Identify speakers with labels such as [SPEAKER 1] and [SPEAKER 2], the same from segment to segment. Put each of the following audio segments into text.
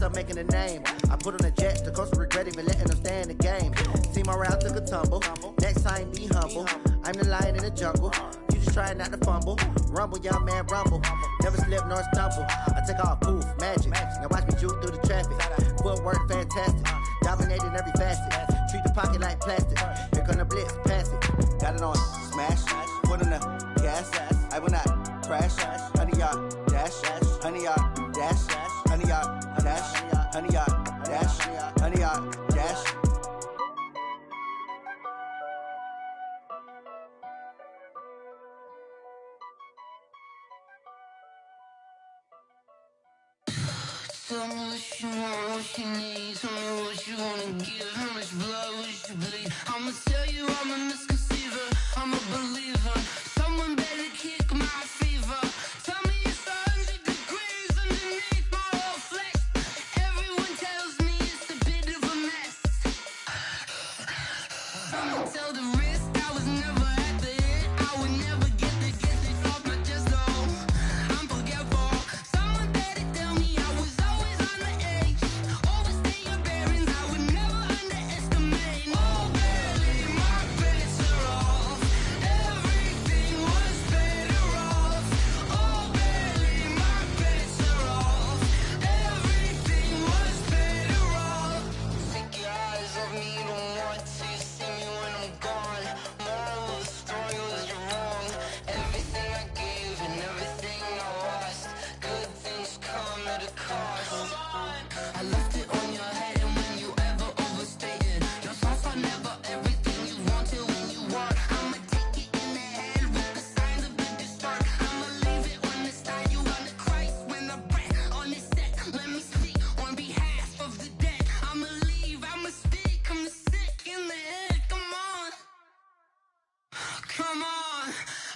[SPEAKER 1] I'm making a name. I put on a jet, the coach regret even letting them stay in the game. See my round took a tumble. Next time be humble. I'm the lion in the jungle. You just trying not to fumble. Rumble, young man, rumble. Never slip nor stumble. I take off, poof, magic. Now watch me juke through the traffic. Footwork fantastic. Dominating every facet. Treat the pocket like plastic. Here come the blitz, pass it. Got it on smash. Put in the gas. I will not crash. Honey yard dash. Honey yard dash. Honey yard dash. Honey yard dash. Honey yard dash.
[SPEAKER 2] Tell me what you want, what you need. Tell me what you wanna give. How much blood would you bleed? I'ma tell you I'm a misconceiver. I'm a believer. Someone better kick my fever. Tell me it's 100 degrees underneath my whole flesh. Everyone tells me it's a bit of a mess. I'ma tell the risk I was never at the hit. I would never get this off my chest though. I'm forgetful. Someone better tell me I was always on the edge. Overstay your bearings, I would never underestimate. Oh, barely my bets are off. Everything was better off. Oh, barely my bets are off. Everything was better off. Take your eyes off me, don't want to see me when I'm gone. Moral of the story was you're wrong. Everything I gave and everything I lost. Good things come at a cost. I left it on your head, and when you ever overstated your thoughts are never everything you wanted when you want. I'ma take it in the head with the signs of the distort. I'ma leave it on the side. You on the Christ when the breath on this set. Let me speak on behalf of the dead. I'ma leave, I'ma speak. I'm the sick in the head. Come on, come on.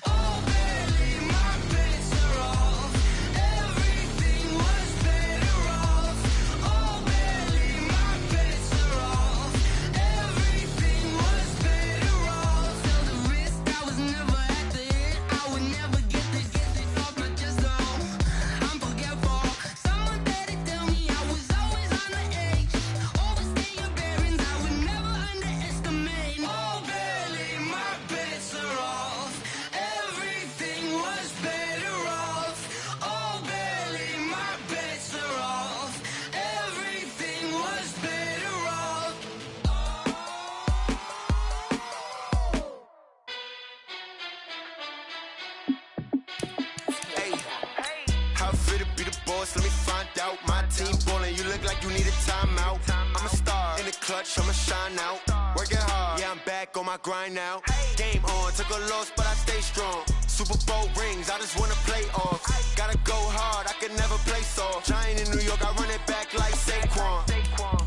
[SPEAKER 2] Oh, barely my bets are off. Everything was better off. Oh, barely my bets are off. Everything was better off. Tell the risk I was never at the hit. I would never get this off my chest though. I'm forgetful. Someone better tell me I was always on the edge. Overstay your bearings, I would never underestimate. Oh, barely my bets are off. Everything was better off. Oh, barely my bets are off. Everything was better off.
[SPEAKER 3] Hey, how fit to be the boss? Let me find out. My team ballin', you look like you need a timeout. I'm a star in the clutch, I'ma shine out. Working hard, yeah, I'm back on my grind now. Game on, took a loss, but I stay strong. Super Bowl rings, I just wanna play off. Gotta go hard, I can never play soft. Giant in New York, I run it back like Saquon.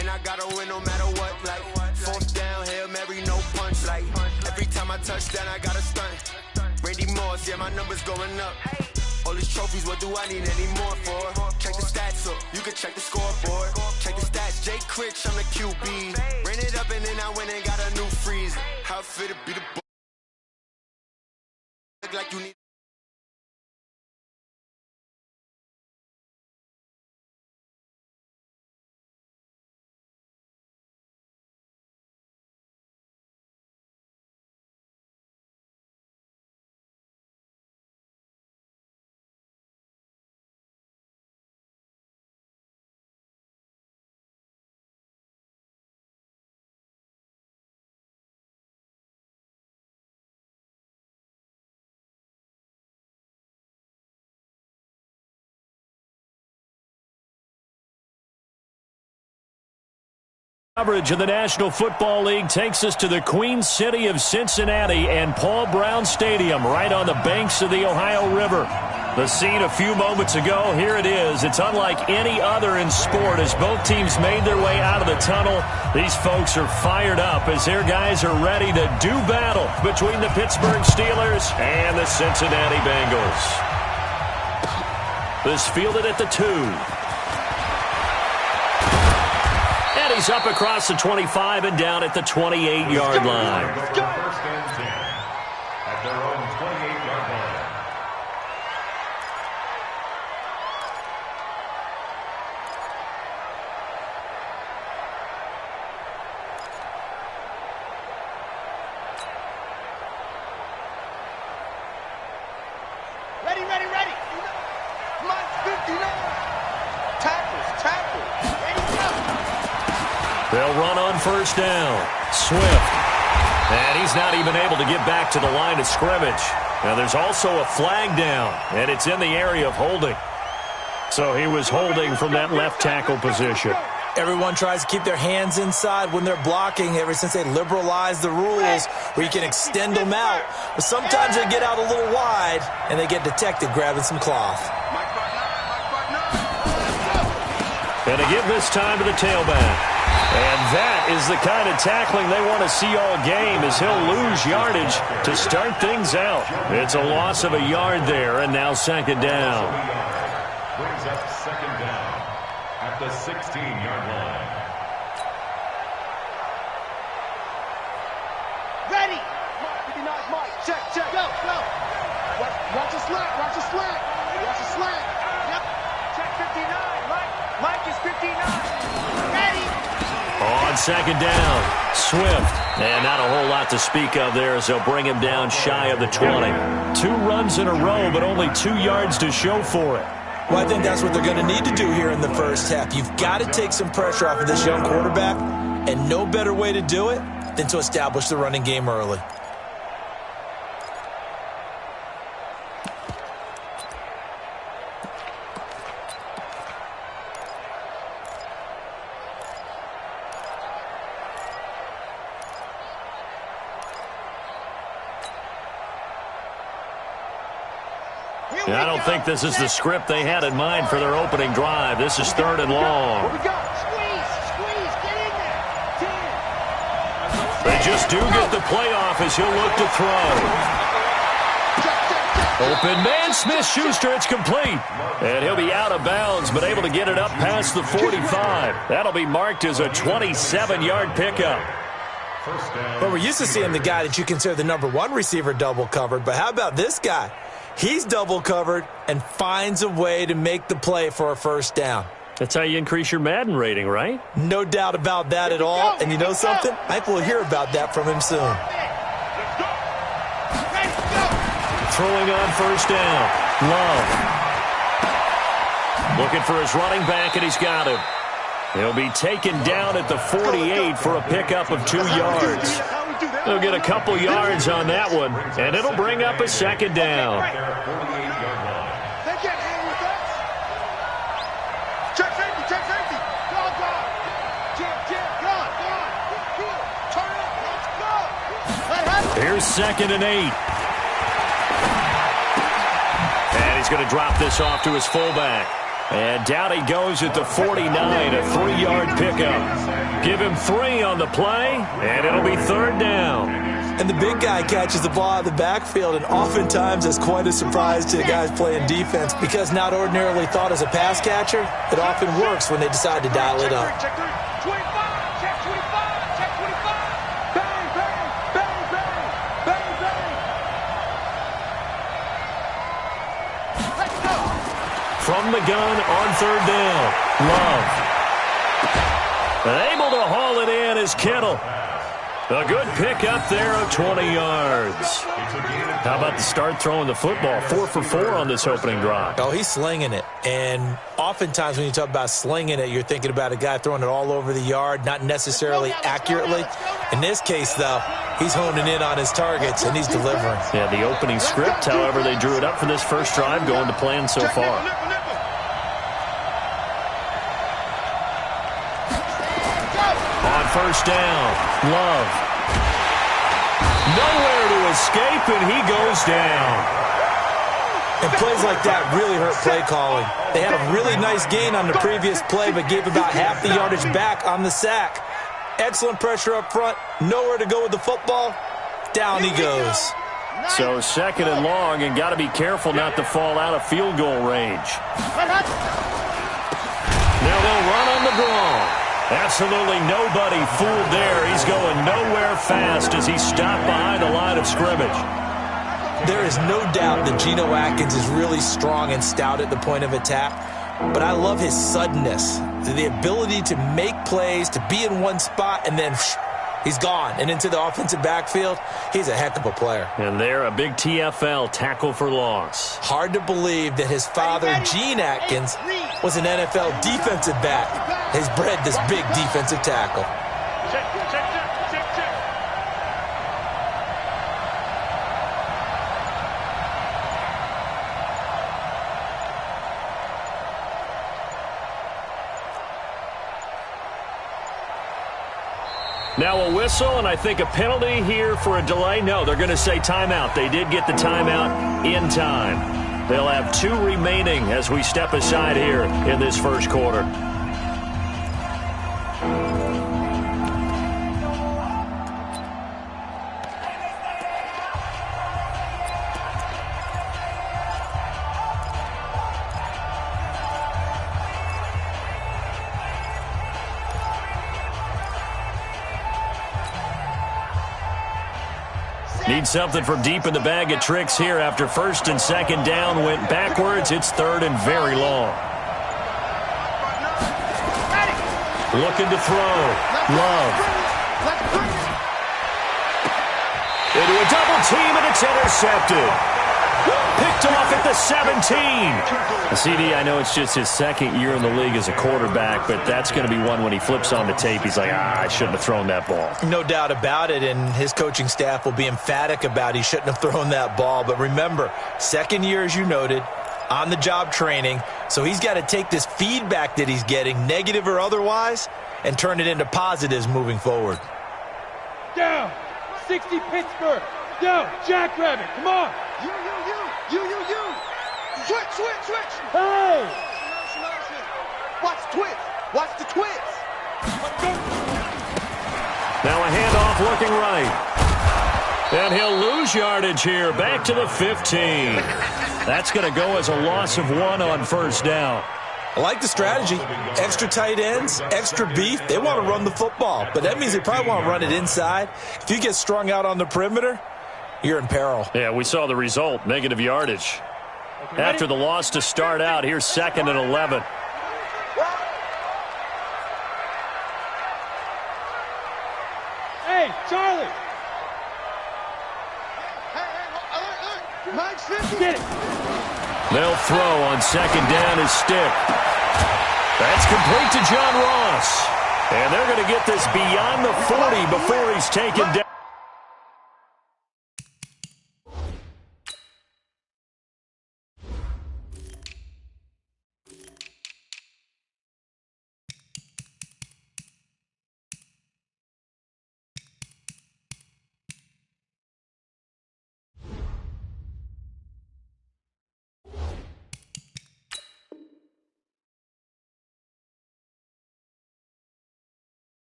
[SPEAKER 3] And I gotta win no matter what, like fourth down, Hail Mary, no punch. Like every time I touch down, I gotta stunt. Randy Moss, yeah, my number's going up. All these trophies, what do I need any more for? Check the stats up, you can check the scoreboard. Check the stats, Jay Critch, I'm the QB. Ran it up and then I went and got a new freeze. How fit to be the boy? Look like you need.
[SPEAKER 4] Coverage of the National Football League takes us to the Queen City of Cincinnati and Paul Brown Stadium right on the banks of the Ohio River. The scene a few moments ago, here it is. It's unlike any other in sport as both teams made their way out of the tunnel. These folks are fired up as their guys are ready to do battle between the Pittsburgh Steelers and the Cincinnati Bengals. This fielded at the 2. And he's up across the 25 and down at the 28-yard line.
[SPEAKER 5] First and 10 at their own 28-yard line.
[SPEAKER 4] They'll run on first down. Swift. And he's not even able to get back to the line of scrimmage. Now there's also a flag down, and it's in the area of holding. So he was holding from that left tackle position.
[SPEAKER 6] Everyone tries to keep their hands inside when they're blocking ever since they liberalized the rules where you can extend them out. But sometimes they get out a little wide, and they get detected grabbing some cloth.
[SPEAKER 4] And to give this time to the tailback. And that is the kind of tackling they want to see all game, as he'll lose yardage to start things out. It's a loss of a yard there, and now second down.
[SPEAKER 5] Brings up second down at the 16-yard line.
[SPEAKER 7] Ready. Mike. Check. Go. Watch the slant. Watch the slant. Yep. Check 59. Mike is 59. Ready.
[SPEAKER 4] On second down, Swift. And not a whole lot to speak of there as they'll bring him down shy of the 20. 2 runs in a row, but only 2 yards to show for it.
[SPEAKER 6] Well, I think that's what they're going to need to do here in the first half. You've got to take some pressure off of this young quarterback, and no better way to do it than to establish the running game early.
[SPEAKER 4] I don't think this is the script they had in mind for their opening drive. This is 3rd and long.
[SPEAKER 7] Squeeze, get in there. 10.
[SPEAKER 4] They just do get the playoff as he'll look to throw. Open man, Smith-Schuster, it's complete. And he'll be out of bounds, but able to get it up past the 45. That'll be marked as a 27-yard pickup.
[SPEAKER 6] Well, we're used to seeing the guy that you consider the number 1 receiver double covered, but how about this guy? He's double covered and finds a way to make the play for a first down.
[SPEAKER 4] That's how you increase your Madden rating, right?
[SPEAKER 6] No doubt about that at all. And you know something? I think we'll hear about that from him soon.
[SPEAKER 4] Throwing on first down. Love. Looking for his running back, and he's got him. He'll be taken down at the 48 for a pickup of 2 yards. They'll get a couple yards on that one, and it'll bring up a second down.
[SPEAKER 7] They get in with us. Check safety. Go. Jim, turn it, let's go.
[SPEAKER 4] Here's 2nd and 8. And he's going to drop this off to his fullback. And down he goes at the 49, a 3-yard pickup. Give him 3 on the play, and it'll be 3rd down.
[SPEAKER 6] And the big guy catches the ball out of the backfield, and oftentimes it's quite a surprise to the guys playing defense because not ordinarily thought as a pass catcher, it often works when they decide to dial it up.
[SPEAKER 7] Check 25.
[SPEAKER 4] From the gun on 3rd down, Love. Able to haul it in is Kittle. A good pickup there of 20 yards. How about the start throwing the football? 4 for 4 on this opening drive.
[SPEAKER 6] Oh, he's slinging it. And oftentimes when you talk about slinging it, you're thinking about a guy throwing it all over the yard, not necessarily accurately. In this case, though, he's honing in on his targets, and he's delivering.
[SPEAKER 4] Yeah, the opening script, however, they drew it up for this first drive, going to plan so far. On first down, Love. Nowhere to escape, and he goes down.
[SPEAKER 6] And plays like that really hurt play calling. They had a really nice gain on the previous play, but gave about half the yardage back on the sack. Excellent pressure up front. Nowhere to go with the football. Down he goes.
[SPEAKER 4] So 2nd and long, and got to be careful not to fall out of field goal range. Now they'll run on the draw. Absolutely nobody fooled there. He's going nowhere fast as he's stopped behind the line of scrimmage.
[SPEAKER 6] There is no doubt that Geno Atkins is really strong and stout at the point of attack, but I love his suddenness, the ability to make plays, to be in one spot, and then he's gone and into the offensive backfield. He's a heck of a player.
[SPEAKER 4] And there, a big TFL, tackle for loss.
[SPEAKER 6] Hard to believe that his father, Gene Atkins, was an NFL defensive back. Has bred this big defensive tackle.
[SPEAKER 7] Check, check, check, check, check.
[SPEAKER 4] Now a whistle, and I think a penalty here for a delay. No, they're going to say timeout. They did get the timeout in time. They'll have 2 remaining as we step aside here in this first quarter. Need something from deep in the bag of tricks here after first and second down went backwards. It's third and very long. Looking to throw. Love. Into a double team, and it's intercepted. Picked off at the 17. CD, I know it's just his second year in the league as a quarterback, but that's going to be one when he flips on the tape. He's like, I shouldn't have thrown that ball.
[SPEAKER 6] No doubt about it, and his coaching staff will be emphatic about he shouldn't have thrown that ball. But remember, second year, as you noted, on-the-job training, so he's got to take this feedback that he's getting, negative or otherwise, and turn it into positives moving forward.
[SPEAKER 7] Down. 60 Pittsburgh. Down. Jackrabbit. Come on. You. Switch. Hey.
[SPEAKER 8] Watch the twist. Watch the twist.
[SPEAKER 4] Now a handoff looking right. And he'll lose yardage here. Back to the 15. That's going to go as a loss of 1 on first down.
[SPEAKER 6] I like the strategy. Extra tight ends, extra beef. They want to run the football, but that means they probably want to run it inside. If you get strung out on the perimeter, you're in peril.
[SPEAKER 4] Yeah, we saw the result, negative yardage. After the loss to start out, here's 2nd and 11.
[SPEAKER 7] Hey, Charlie.
[SPEAKER 8] Hey, Mike's 50.
[SPEAKER 7] Get it.
[SPEAKER 4] They'll throw on second down his stick. That's complete to John Ross. And they're going to get this beyond the 40 before he's taken down.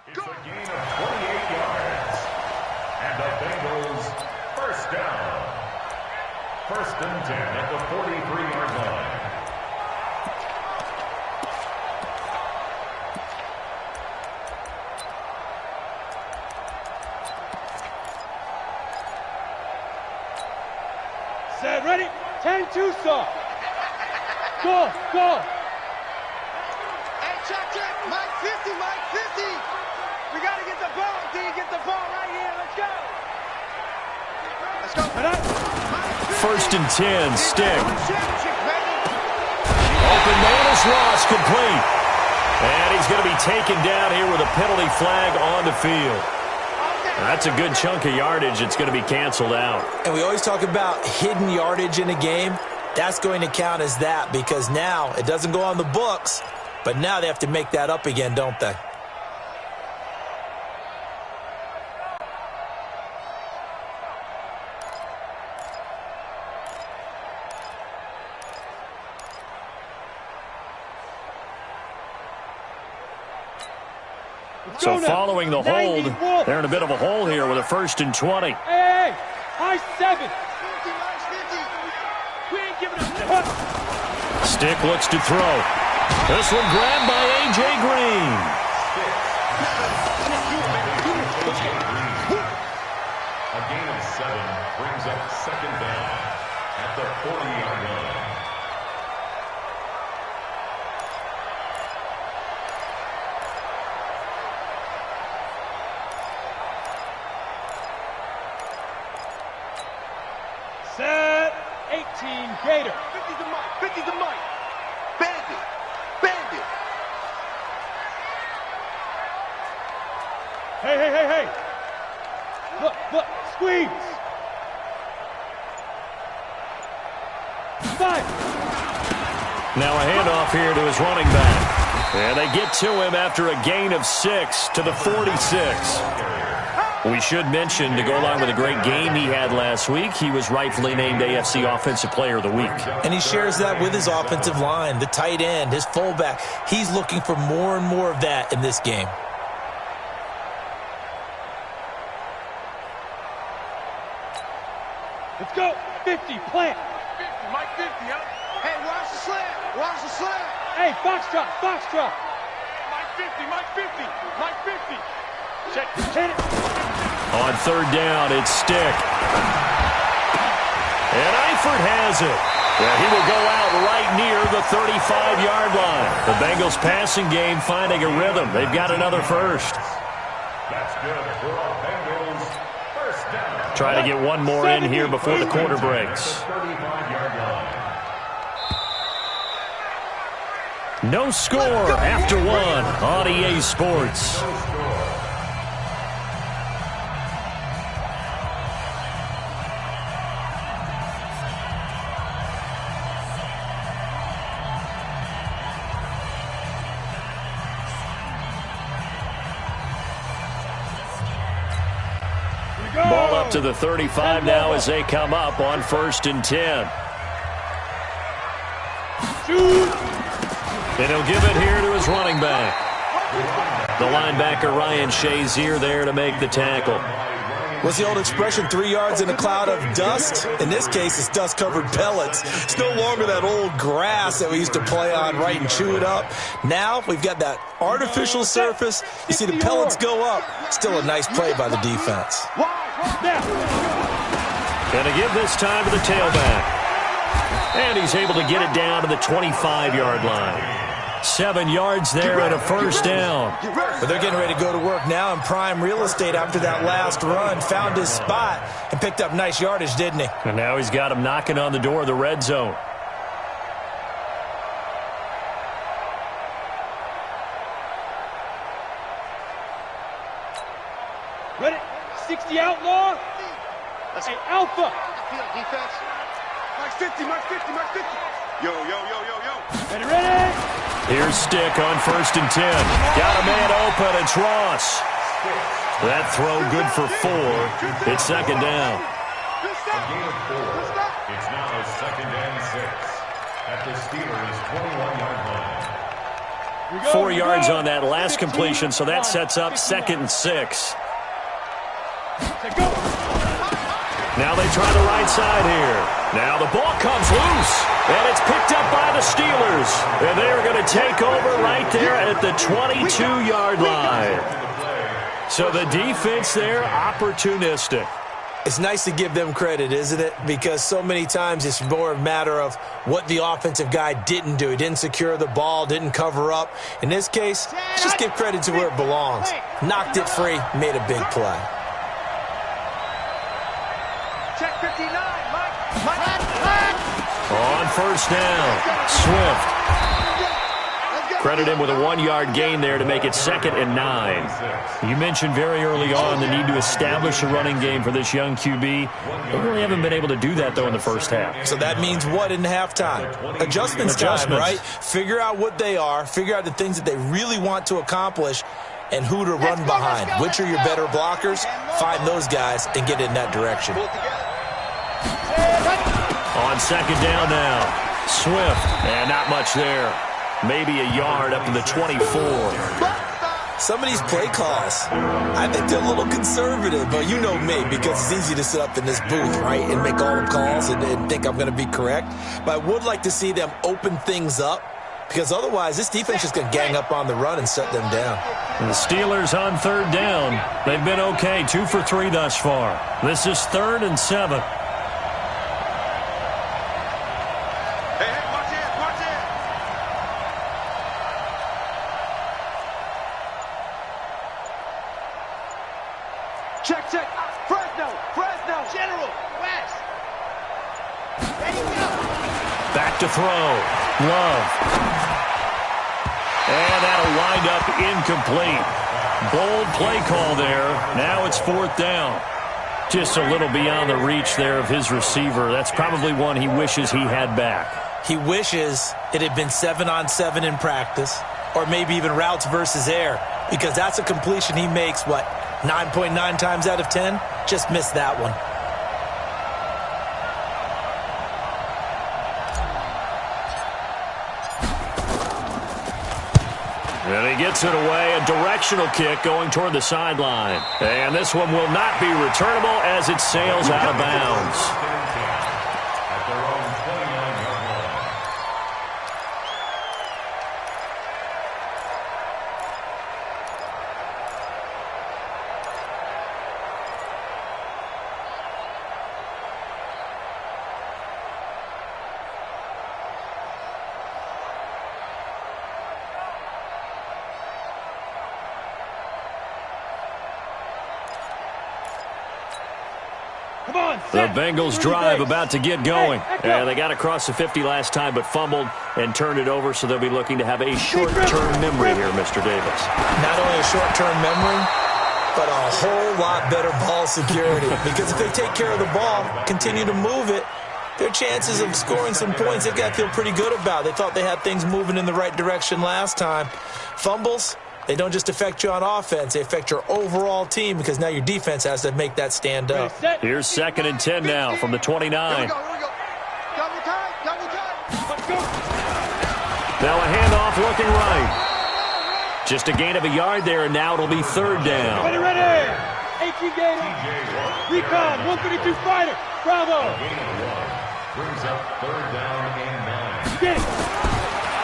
[SPEAKER 5] It's a gain of 28 yards. And the Bengals first down. 1st and 10 at the 43-yard line.
[SPEAKER 7] Set, ready? 10-2 saw. Go.
[SPEAKER 8] Hey, check. Mike 50. We got to get the ball, D. Get the ball right here. Let's go.
[SPEAKER 4] 1st and 10, stick. Open man is Ross, complete. And he's going to be taken down here with a penalty flag on the field. That's a good chunk of yardage. It's going to be canceled out.
[SPEAKER 6] And we always talk about hidden yardage in a game. That's going to count as that because now it doesn't go on the books, but now they have to make that up again, don't they?
[SPEAKER 4] So following the hold, they're in a bit of a hole here with a 1st and 20.
[SPEAKER 7] Hey, high 7. We ain't giving up.
[SPEAKER 4] Stick looks to throw. This one grabbed by A.J. Green.
[SPEAKER 5] A gain of 7 brings up 2nd down at the 40-yard line.
[SPEAKER 7] Team Gator. 50's the mic. 50's the mic.
[SPEAKER 8] Bandit. Bandit.
[SPEAKER 7] Hey, hey, hey, hey. Look, squeeze. 5.
[SPEAKER 4] Now a handoff here to his running back. And they get to him after a gain of 6 to the 46. We should mention, to go along with a great game he had last week, he was rightfully named AFC Offensive Player of the Week.
[SPEAKER 6] And he shares that with his offensive line, the tight end, his fullback. He's looking for more and more of that in this game.
[SPEAKER 7] Let's go. 50, plant.
[SPEAKER 8] 50, Mike 50, huh? Hey, watch the slant. Watch the slant.
[SPEAKER 7] Hey, foxtrot.
[SPEAKER 8] Mike 50, Mike 50, Mike 50.
[SPEAKER 7] Check, hit it.
[SPEAKER 4] On third down, it's Stick. And Eifert has it. Well, he will go out right near the 35-yard line. The Bengals passing game finding a rhythm. They've got another first.
[SPEAKER 5] That's good for our Bengals. First down.
[SPEAKER 4] Try to get one more in here before the quarter breaks.
[SPEAKER 5] 35-yard line.
[SPEAKER 4] No score after one on EA Sports. Ball up to the 35 now as they come up on 1st and 10. And he'll give it here to his running back. The linebacker Ryan Shazier there to make the tackle.
[SPEAKER 6] What's the old expression, 3 yards in a cloud of dust? In this case, it's dust-covered pellets. It's no longer that old grass that we used to play on, right, and chew it up. Now we've got that artificial surface. You see the pellets go up. Still a nice play by the defense.
[SPEAKER 4] Going to give this time to the tailback. And he's able to get it down to the 25-yard line. 7 yards there and a first down.
[SPEAKER 6] But they're getting ready to go to work now in prime real estate after that last run. Found his spot and picked up nice yardage, didn't he?
[SPEAKER 4] And now he's got him knocking on the door of the red zone.
[SPEAKER 7] Ready? 60 outlaw. Hey, Alpha.
[SPEAKER 8] Defense. Mike 50, Mike 50, Mike 50. Yo.
[SPEAKER 7] Ready?
[SPEAKER 4] Here's Stick on 1st and 10. Got a man open. It's Ross. That throw good for 4. It's second down.
[SPEAKER 8] Good stop.
[SPEAKER 5] A gain of 4. It's now 2nd and 6 at the Steelers' 21-yard line.
[SPEAKER 4] 4 yards on that last completion, so that sets up 2nd and 6. Now they try the right side here. Now the ball comes loose, and it's picked up by the Steelers. And they're going to take over right there at the 22-yard line. So the defense there, opportunistic.
[SPEAKER 6] It's nice to give them credit, isn't it? Because so many times it's more a matter of what the offensive guy didn't do. He didn't secure the ball, didn't cover up. In this case, let's just give credit to where it belongs. Knocked it free, made a big play.
[SPEAKER 8] Check 59, Mike.
[SPEAKER 4] On first down, Swift. Credited him with a 1-yard gain there to make it 2nd and 9. You mentioned very early on the need to establish a running game for this young QB. They really haven't been able to do that, though, in the first half.
[SPEAKER 6] So that means what in halftime? Adjustments time, right? Figure out what they are, figure out the things that they really want to accomplish, and who to run behind. Which are your better blockers? Find those guys and get in that direction.
[SPEAKER 4] On second down now, Swift, and not much there. Maybe a yard up to the 24.
[SPEAKER 6] Some of these play calls, I think they're a little conservative, but you know me, because it's easy to sit up in this booth, right, and make all the calls and think I'm going to be correct. But I would like to see them open things up, because otherwise this defense is going to gang up on the run and shut them down.
[SPEAKER 4] And the Steelers on third down. They've been okay, 2 for 3 thus far. This is 3rd and 7.
[SPEAKER 8] Check. Fresno. General. West.
[SPEAKER 4] Back to throw. Love. And that'll wind up incomplete. Bold play call there. Now it's 4th down. Just a little beyond the reach there of his receiver. That's probably one he wishes he had back.
[SPEAKER 6] He wishes it had been 7-on-7 in practice, or maybe even routes versus air, because that's a completion he makes, 9.9 times out of 10? Just missed that one.
[SPEAKER 4] And he gets it away, a directional kick going toward the sideline. And this one will not be returnable as it sails out of bounds.
[SPEAKER 5] At their own 29-yard line.
[SPEAKER 4] The Bengals drive about to get going. And they got across the 50 last time but fumbled and turned it over, so they'll be looking to have a short-term memory here, Mr. Davis.
[SPEAKER 6] Not only a short-term memory, but a whole lot better ball security. Because if they take care of the ball, continue to move it, their chances of scoring some points, they've got to feel pretty good about. They thought they had things moving in the right direction last time. Fumbles, they don't just affect you on offense, they affect your overall team, because now your defense has to make that stand up.
[SPEAKER 4] Here's 2nd and 10 now from the 29.
[SPEAKER 8] Here we go. Double time. Let's go.
[SPEAKER 4] Now a handoff looking right. Just a gain of a yard there, and now it'll be 3rd down.
[SPEAKER 7] Ready. 18 Gator. Recon, 132 fighter. Bravo.
[SPEAKER 5] Brings up 3rd down and 9.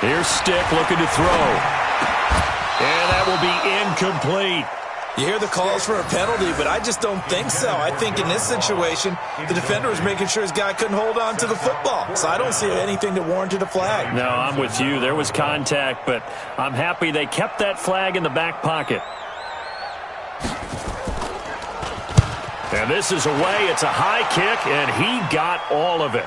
[SPEAKER 4] Here's Stick looking to throw. And that will be incomplete.
[SPEAKER 6] You hear the calls for a penalty, but I just don't think so. I think in this situation, the defender was making sure his guy couldn't hold on to the football. So I don't see anything that warranted a flag.
[SPEAKER 4] No, I'm with you. There was contact, but I'm happy they kept that flag in the back pocket. And this is away. It's a high kick, and he got all of it.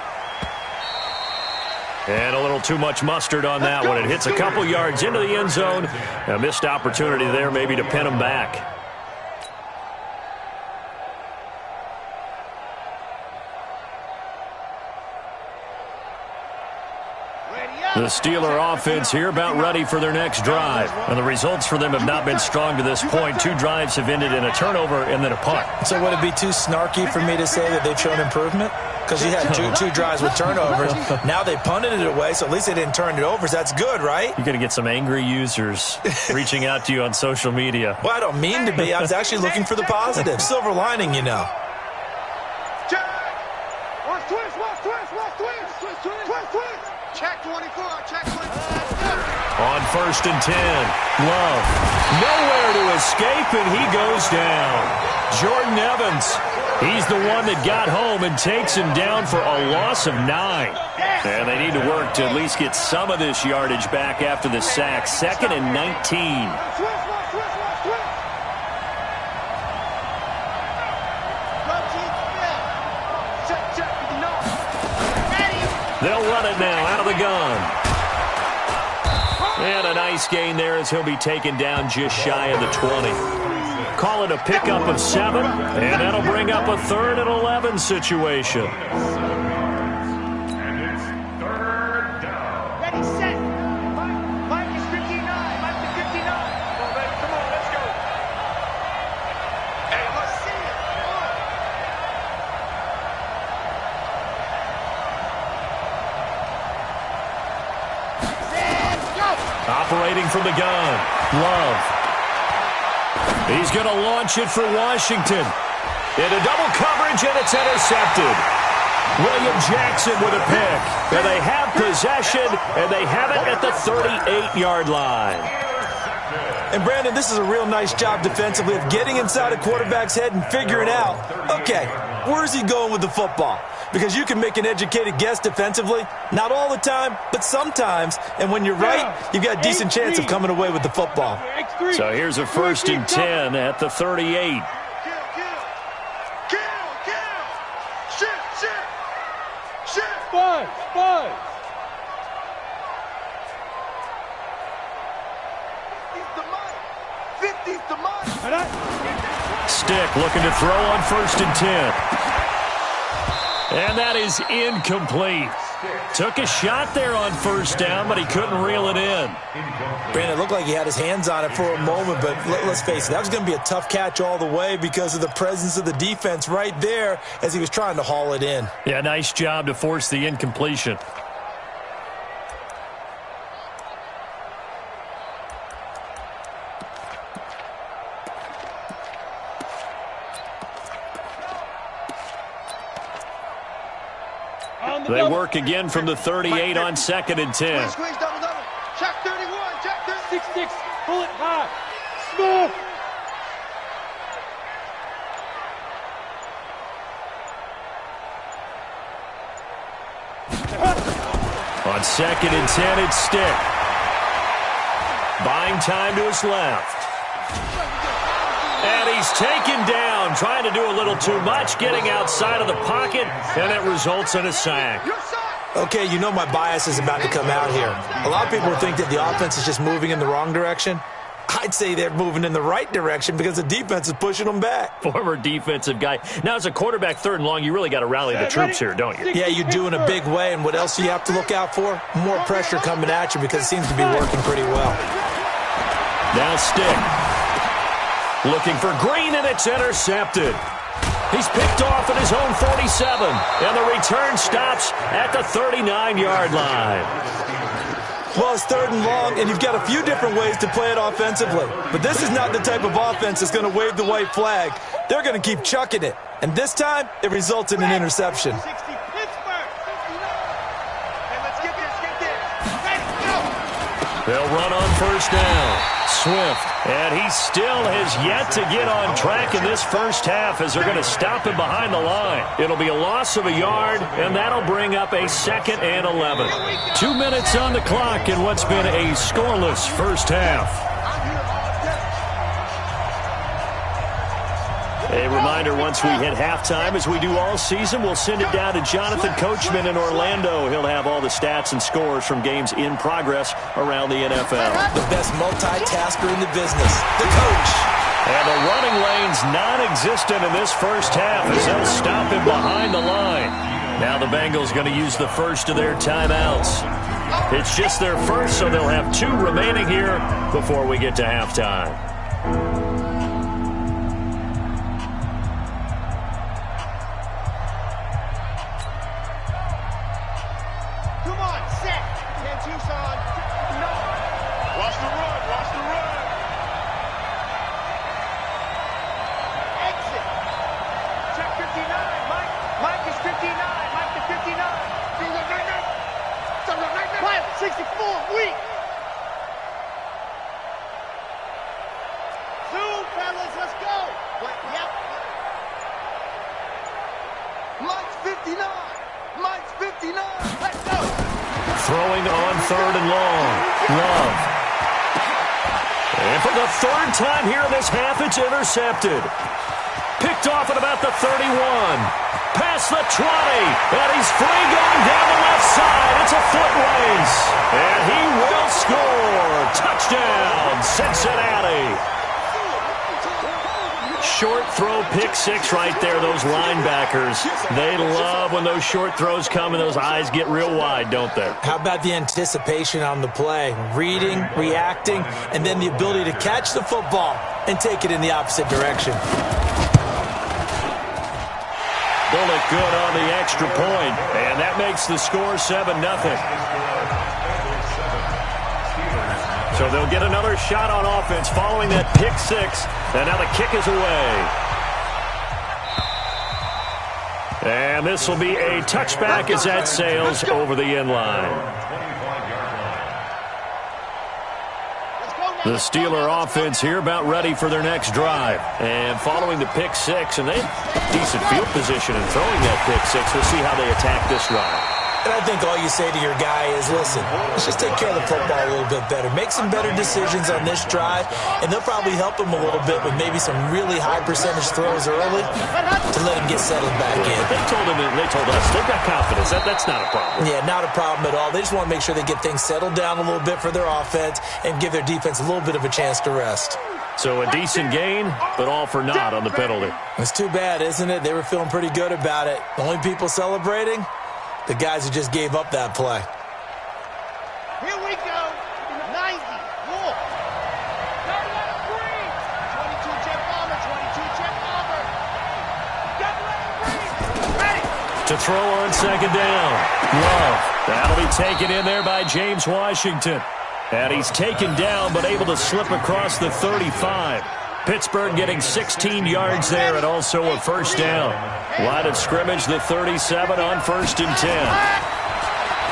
[SPEAKER 4] And a little too much mustard on that one. It hits a couple yards into the end zone. A missed opportunity there maybe to pin him back. The Steeler offense here about ready for their next drive. And the results for them have not been strong to this point. 2 drives have ended in a turnover and then a punt.
[SPEAKER 6] So would it be too snarky for me to say that they've shown improvement? Because you had two drives with turnovers. Now they punted it away, so at least they didn't turn it over. So that's good, right?
[SPEAKER 4] You're going to get some angry users reaching out to you on social media.
[SPEAKER 6] Well, I don't mean to be. I was actually looking for the positive. Silver lining, you know.
[SPEAKER 8] Twist. Check 24. Check 24.
[SPEAKER 4] On 1st and 10, Love. Nowhere to escape, and he goes down. Jordan Evans. He's the one that got home and takes him down for a loss of 9. And they need to work to at least get some of this yardage back after the sack. 2nd and 19. They'll run it now out of the gun. And a nice gain there as he'll be taken down just shy of the 20. Call it a pickup of 7, and that'll bring up a 3rd and 11 situation.
[SPEAKER 5] And it's 3rd down.
[SPEAKER 8] Ready, set. Mike is 59. Mike is 59. Come on, baby. Come on, let's go. Hey, let's see it.
[SPEAKER 4] Operating from the gun, Love. He's going to launch it for Washington. Into double coverage, and it's intercepted. William Jackson with a pick. And they have possession, and they have it at the 38-yard line.
[SPEAKER 6] And, Brandon, this is a real nice job defensively of getting inside a quarterback's head and figuring out, okay, where's he going with the football? Because you can make an educated guess defensively. Not all the time, but sometimes. And when you're right, you've got a decent chance of coming away with the football.
[SPEAKER 4] So here's a 1st and 10 at the 38.
[SPEAKER 8] Kill. 50's the money.
[SPEAKER 4] Stick looking to throw on 1st and 10. And that is incomplete. Took a shot there on 1st down, but he couldn't reel it in.
[SPEAKER 6] Brandon, it looked like he had his hands on it for a moment, but let's face it, that was going to be a tough catch all the way because of the presence of the defense right there as he was trying to haul it in.
[SPEAKER 4] Yeah, nice job to force the incompletion. They work again from the 38 on 2nd and 10.
[SPEAKER 8] Squeeze, double. Check 31, check
[SPEAKER 7] 6-6, pull it high. Smooth.
[SPEAKER 4] On 2nd and 10, it's Stick. Buying time to his left. And he's taken down, trying to do a little too much, getting outside of the pocket, and it results in a sack.
[SPEAKER 6] Okay, you know my bias is about to come out here. A lot of people think that the offense is just moving in the wrong direction. I'd say they're moving in the right direction because the defense is pushing them back.
[SPEAKER 4] Former defensive guy. Now, as a quarterback 3rd and long, you really got to rally the troops here, don't you?
[SPEAKER 6] Yeah, you do in a big way, and what else do you have to look out for? More pressure coming at you because it seems to be working pretty well.
[SPEAKER 4] Now Stick. Looking for Green, and it's intercepted. He's picked off at his own 47, and the return stops at the 39-yard line.
[SPEAKER 6] Well, it's 3rd and long, and you've got a few different ways to play it offensively. But this is not the type of offense that's going to wave the white flag. They're going to keep chucking it. And this time, it results in an interception.
[SPEAKER 8] 60, Pittsburgh. Hey, let's get this. Ready, go.
[SPEAKER 4] They'll run on 1st down. Swift, and he still has yet to get on track in this first half as they're going to stop him behind the line. It'll be a loss of a yard, and that'll bring up a 2nd and 11. 2 minutes on the clock in what's been a scoreless first half. A reminder, once we hit halftime, as we do all season, we'll send it down to Jonathan Coachman in Orlando. He'll have all the stats and scores from games in progress around the NFL.
[SPEAKER 6] The best multitasker in the business, the coach.
[SPEAKER 4] And the running lane's non-existent in this first half as they'll stop him behind the line. Now the Bengals going to use the first of their timeouts. It's just their first, so they'll have 2 remaining here before we get to halftime. Throwing on 3rd and long. Love. And for the 3rd time here in this half, it's intercepted. Picked off at about the 31. Past the 20. And he's free going down the left side. It's a foot race. And he will score. Touchdown, Cincinnati. Short throw, pick 6 right there, those linebackers. They love when those short throws come and those eyes get real wide, don't they?
[SPEAKER 6] How about the anticipation on the play? Reading, reacting, and then the ability to catch the football and take it in the opposite direction.
[SPEAKER 4] Bullock good on the extra point, and that makes the score 7-0. So they'll get another shot on offense following that pick 6, and now the kick is away. And this will be a touchback as that sails over the end line. The Steeler offense here about ready for their next drive. And following the pick 6, and they decent field position in throwing that pick 6. We'll see how they attack this drive.
[SPEAKER 6] And I think all you say to your guy is, listen, let's just take care of the football a little bit better. Make some better decisions on this drive, and they'll probably help him a little bit with maybe some really high percentage throws early to let him get settled back in.
[SPEAKER 4] They told us they've got confidence. That's not a problem.
[SPEAKER 6] Yeah, not a problem at all. They just want to make sure they get things settled down a little bit for their offense and give their defense a little bit of a chance to rest.
[SPEAKER 4] So a decent gain, but all for naught on the penalty.
[SPEAKER 6] It's too bad, isn't it? They were feeling pretty good about it. The only people celebrating, the guys who just gave up that play.
[SPEAKER 8] Here we go. 90. Wolf. 22 Jet Bomber. 22 Jet Bomber. Ready.
[SPEAKER 4] To throw on second down. Love. That'll be taken in there by James Washington. And he's taken down, but able to slip across the 35. Pittsburgh getting 16 yards there and also a first down. Line of scrimmage, the 37 on 1st and 10.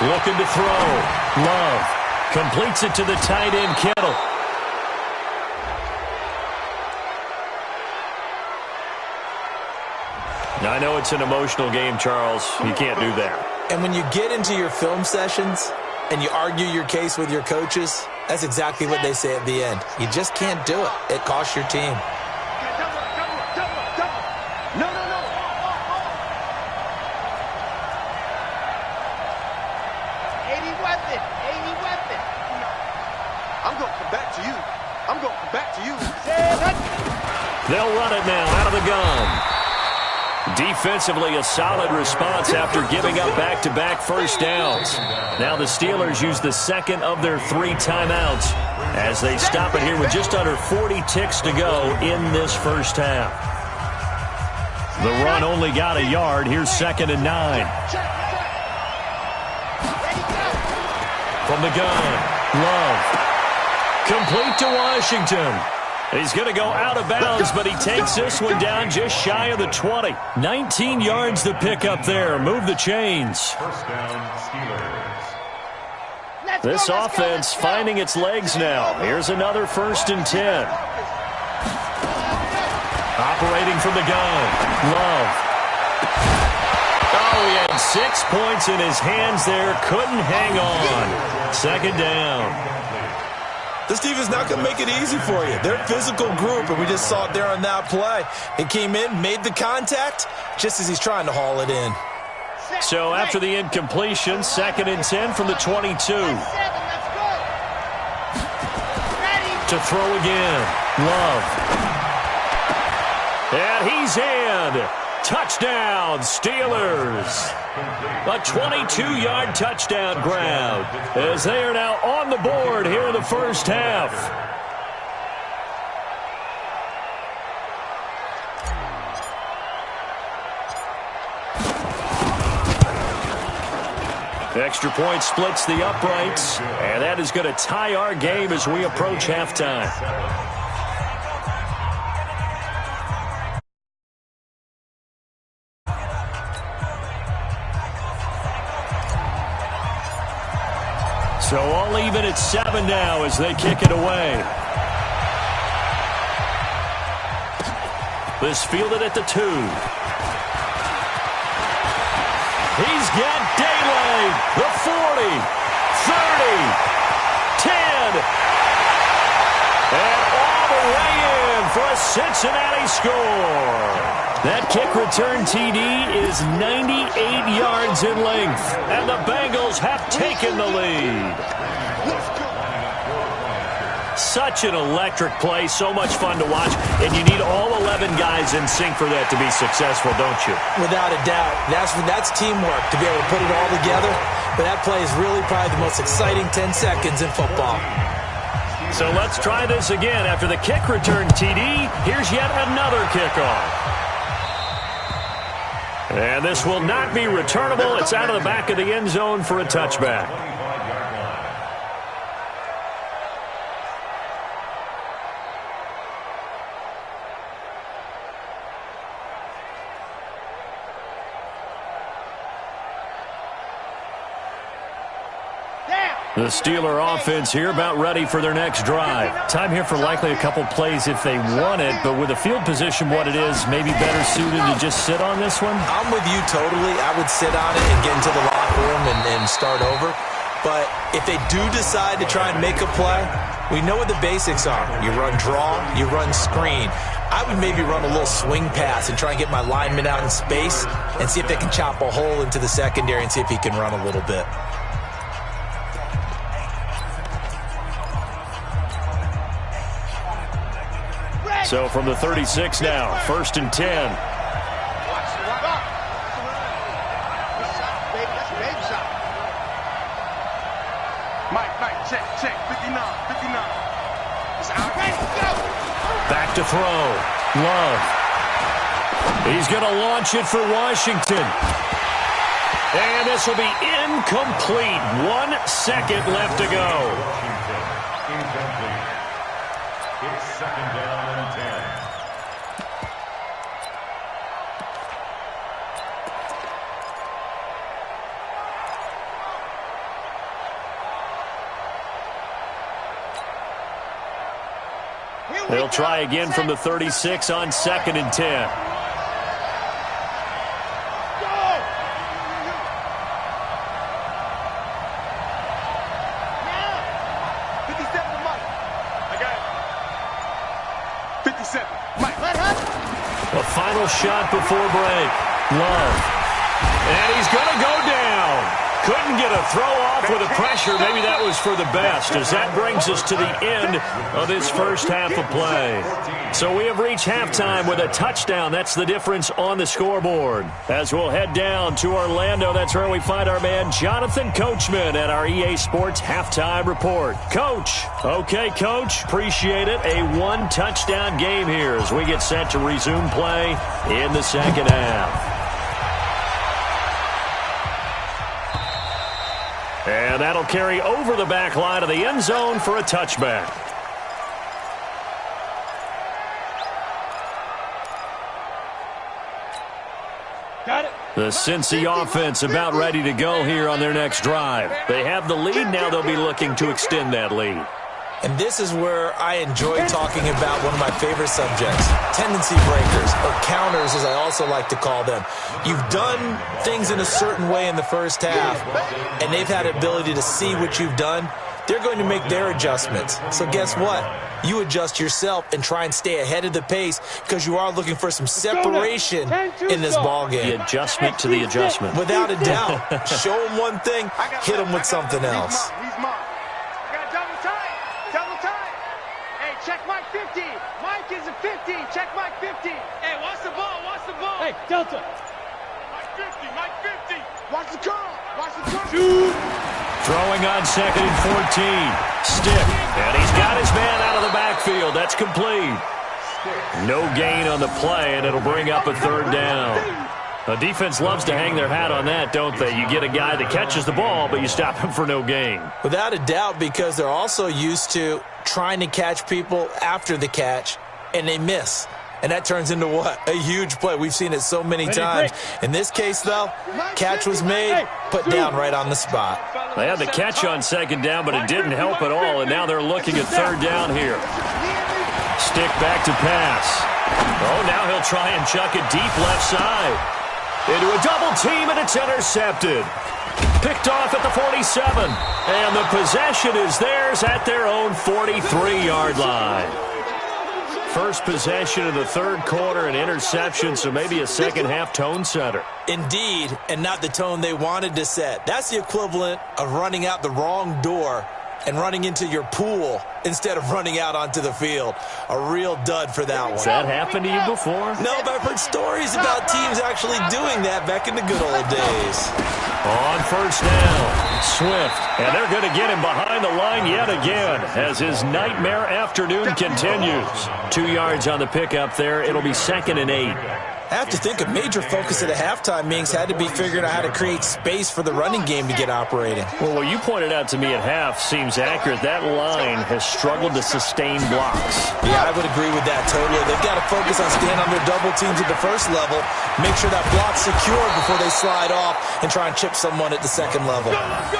[SPEAKER 4] Looking to throw. Love completes it to the tight end, Kittle. Now, I know it's an emotional game, Charles. You can't do that.
[SPEAKER 6] And when you get into your film sessions and you argue your case with your coaches, that's exactly what they say at the end. You just can't do it. It costs your team.
[SPEAKER 8] No. 80 weapon. I'm going to come back to you.
[SPEAKER 4] They'll run it now out of the gun. Defensively, a solid response after giving up back-to-back first downs. Now the Steelers use the second of their 3 timeouts as they stop it here with just under 40 ticks to go in this first half. The run only got a yard. Here's 2nd and 9. From the gun, Love. Complete to Washington. He's going to go out of bounds, but he takes this one down just shy of the 20. 19 yards to pick up there. Move the chains.
[SPEAKER 5] First down, Steelers.
[SPEAKER 4] This offense finding its legs now. Here's another 1st and 10. Operating from the gun. Love. Oh, he had 6 points in his hands there. Couldn't hang on. 2nd down.
[SPEAKER 6] This defense not going to make it easy for you. They're a physical group, and we just saw it there on that play. He came in, made the contact, just as he's trying to haul it in.
[SPEAKER 4] So after the incompletion, 2nd and 10 from the 22. To throw again. Love. And he's in. Touchdown, Steelers. A 22-yard touchdown grab as they are now on the board here in the first half. Extra point splits the uprights, and that is going to tie our game as we approach halftime. So all even at 7 now as they kick it away. This fielded at the 2. He's got daylight. The 40, 30, 10. And all the way in for a Cincinnati score. That kick return TD is 98 yards in length, and the Bengals have taken the lead. Such an electric play, so much fun to watch, and you need all 11 guys in sync for that to be successful, don't you?
[SPEAKER 6] Without a doubt. That's teamwork to be able to put it all together, but that play is really probably the most exciting 10 seconds in football.
[SPEAKER 4] So let's try this again. After the kick return TD, here's yet another kickoff. And this will not be returnable. It's out of the back of the end zone for a touchback. The Steeler offense here about ready for their next drive. Time here for likely a couple plays if they want it, but with the field position what it is, maybe better suited to just sit on this one?
[SPEAKER 6] I'm with you totally. I would sit on it and get into the locker room and start over. But if they do decide to try and make a play, we know what the basics are. You run draw, you run screen. I would maybe run a little swing pass and try and get my lineman out in space and see if they can chop a hole into the secondary and see if he can run a little bit.
[SPEAKER 4] So from the 36 now, 1st and 10.
[SPEAKER 7] Check, 59. It's out.
[SPEAKER 4] Back to throw. Love. He's going to launch it for Washington. And this will be incomplete. 1 second left to go.
[SPEAKER 5] Washington, incomplete. It's 2nd down and 10.
[SPEAKER 4] They'll try again from the 36 on 2nd and 10. A final shot before break. Love. And he's going to go down. Couldn't get a throw off with the pressure. Maybe that was for the best, as that brings us to the end of this first half of play. So we have reached halftime with a touchdown. That's the difference on the scoreboard. As we'll head down to Orlando, that's where we find our man Jonathan Coachman at our EA Sports Halftime Report. Coach. Okay, Coach. Appreciate it. A 1-touchdown game here as we get set to resume play in the second half. And that'll carry over the back line of the end zone for a touchback.
[SPEAKER 7] Got it.
[SPEAKER 4] The Cincy offense about ready to go here on their next drive. They have the lead. Now they'll be looking to extend that lead.
[SPEAKER 6] And this is where I enjoy talking about one of my favorite subjects, tendency breakers, or counters as I also like to call them. You've done things in a certain way in the first half, and they've had the ability to see what you've done. They're going to make their adjustments. So guess what? You adjust yourself and try and stay ahead of the pace because you are looking for some separation in this ball game.
[SPEAKER 4] The adjustment to the adjustment.
[SPEAKER 6] Without a doubt. Show them one thing, hit them with something else.
[SPEAKER 8] Check Mike 50. Mike is a 50. Check Mike 50. Hey, watch the ball. Watch the ball.
[SPEAKER 7] Hey, Delta.
[SPEAKER 8] Mike 50. Mike 50. Watch the curl. Watch the curl.
[SPEAKER 4] Throwing on 2nd and 14. Stick. And he's got his man out of the backfield. That's complete. No gain on the play, and it'll bring up a 3rd down. The defense loves to hang their hat on that, don't they? You get a guy that catches the ball, but you stop him for no gain.
[SPEAKER 6] Without a doubt, because they're also used to trying to catch people after the catch, and they miss. And that turns into what? A huge play. We've seen it so many times. In this case, though, catch was made, put down right on the spot.
[SPEAKER 4] They had the catch on 2nd down, but it didn't help at all, and now they're looking at 3rd down here. Stick back to pass. Oh, now he'll try and chuck it deep left side. Into a double team, and it's intercepted. Picked off at the 47. And the possession is theirs at their own 43-yard line. First possession of the 3rd quarter, an interception, so maybe a second-half tone setter.
[SPEAKER 6] Indeed, and not the tone they wanted to set. That's the equivalent of running out the wrong door and running into your pool instead of running out onto the field. A real dud for that one.
[SPEAKER 4] Has that happened to you before?
[SPEAKER 6] No, but I've heard stories about teams actually doing that back in the good old days.
[SPEAKER 4] On 1st down, Swift. And they're going to get him behind the line yet again as his nightmare afternoon continues. 2 yards on the pickup there. It'll be 2nd and 8.
[SPEAKER 6] I have to think a major focus at the halftime meetings had to be figuring out how to create space for the running game to get operating.
[SPEAKER 4] Well, what you pointed out to me at half seems accurate. That line has struggled to sustain blocks.
[SPEAKER 6] Yeah, I would agree with that totally. They've got to focus on staying on their double teams at the first level, make sure that block's secured before they slide off and try and chip someone at the 2nd level.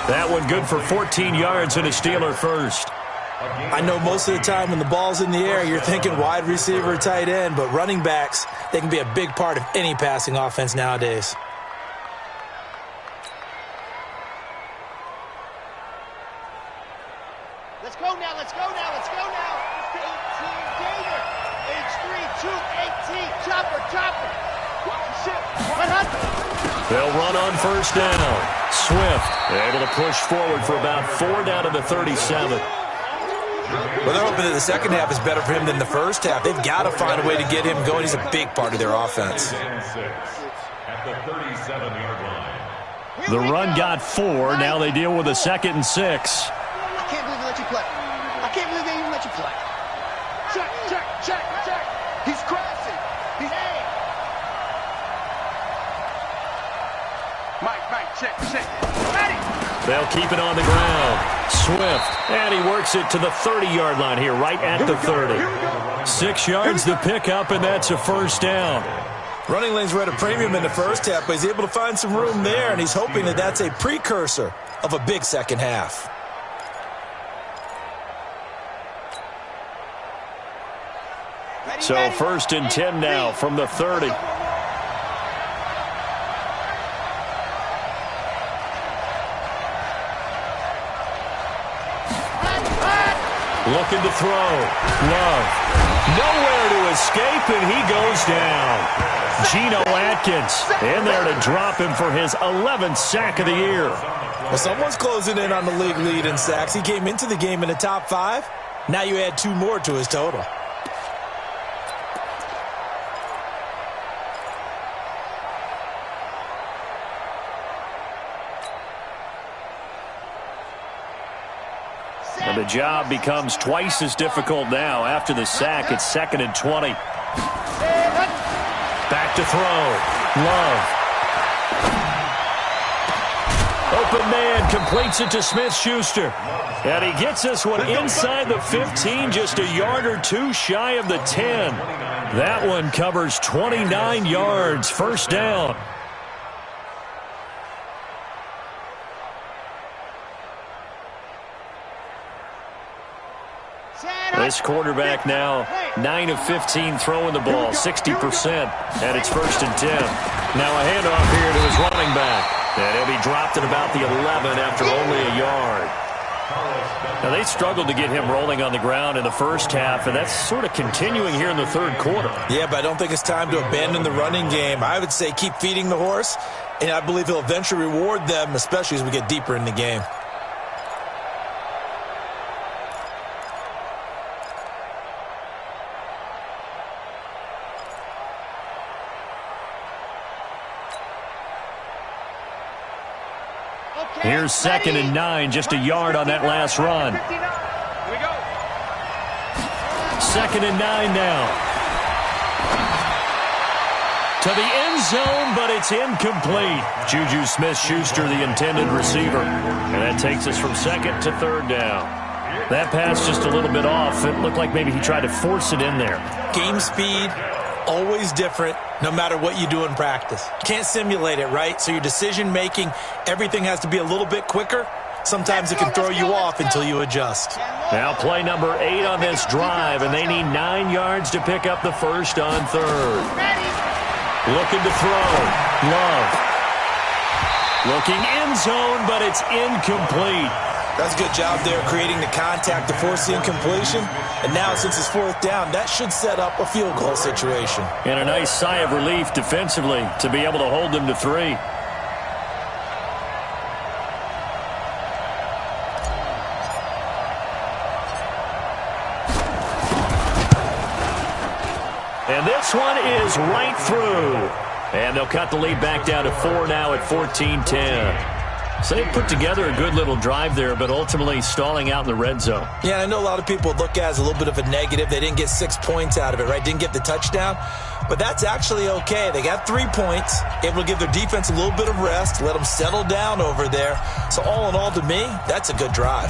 [SPEAKER 4] That one good for 14 yards and a Steeler first.
[SPEAKER 6] I know most of the time when the ball's in the air, you're thinking wide receiver, tight end, but running backs, they can be a big part of any passing offense nowadays.
[SPEAKER 8] Let's go now. Let's go now. Let's go now. 18 Gator. H3, 2, 18. Chopper.
[SPEAKER 4] They'll run on 1st down. Swift able to push forward for about 4 down to the 37.
[SPEAKER 6] Well, they're hoping that the second half is better for him than the first half. They've got to find a way to get him going. He's a big part of their offense.
[SPEAKER 5] At the 37-yard line.
[SPEAKER 4] The run got 4. Now they deal with a 2nd and 6.
[SPEAKER 8] I can't believe they let you play. I can't believe they even let you play. Check, check, check, check. He's crashing. He's aim. Mike, check, check. Ready.
[SPEAKER 4] They'll keep it on the ground. Swift, and he works it to the 30-yard line here, right at the 30. 6 yards to pick up, and that's a first down.
[SPEAKER 6] Running lanes were at a premium in the first half, but he's able to find some room there, and he's hoping that that's a precursor of a big second half.
[SPEAKER 4] So 1st and 10 now from the 30. Looking to throw. Love. Nowhere to escape, and he goes down. Geno Atkins in there to drop him for his 11th sack of the year.
[SPEAKER 6] Well, someone's closing in on the league lead in sacks. He came into the game in the top 5. Now you add 2 more to his total.
[SPEAKER 4] And the job becomes twice as difficult now. After the sack, it's 2nd and 20. Back to throw. Love. Open man completes it to Smith-Schuster. And he gets this one inside the 15, just a yard or 2 shy of the 10. That one covers 29 yards. First down. This quarterback now 9 of 15 throwing the ball, 60%, and it's 1st and 10. Now a handoff here to his running back, and he'll be dropped at about the 11 after only a yard. Now they struggled to get him rolling on the ground in the first half, and that's sort of continuing here in the 3rd quarter.
[SPEAKER 6] Yeah, but I don't think it's time to abandon the running game. I would say keep feeding the horse, and I believe he'll eventually reward them, especially as we get deeper in the game.
[SPEAKER 4] Here's 2nd and 9, just a yard on that last run. 2nd and 9 now. To the end zone, but it's incomplete. Juju Smith-Schuster, the intended receiver. And that takes us from 2nd to 3rd down. That pass just a little bit off. It looked like maybe he tried to force it in there.
[SPEAKER 6] Game speed, always different, no matter what you do in practice. Can't simulate it, right? So your decision-making, everything has to be a little bit quicker. Sometimes it can throw you off until you adjust.
[SPEAKER 4] Now play number 8 on this drive, and they need 9 yards to pick up the first on 3rd. Looking to throw. Love. Looking end zone, but it's incomplete.
[SPEAKER 6] That's a good job there creating the contact to force the incompletion. And now since it's 4th down, that should set up a field goal situation.
[SPEAKER 4] And a nice sigh of relief defensively to be able to hold them to 3. And this one is right through. And they'll cut the lead back down to 4 now at 14-10. So they put together a good little drive there, but ultimately stalling out in the red zone.
[SPEAKER 6] Yeah, I know a lot of people look at it as a little bit of a negative. They didn't get 6 points out of it, right? Didn't get the touchdown. But that's actually okay. They got 3 points, able to give their defense a little bit of rest, let them settle down over there. So all in all, to me, that's a good drive.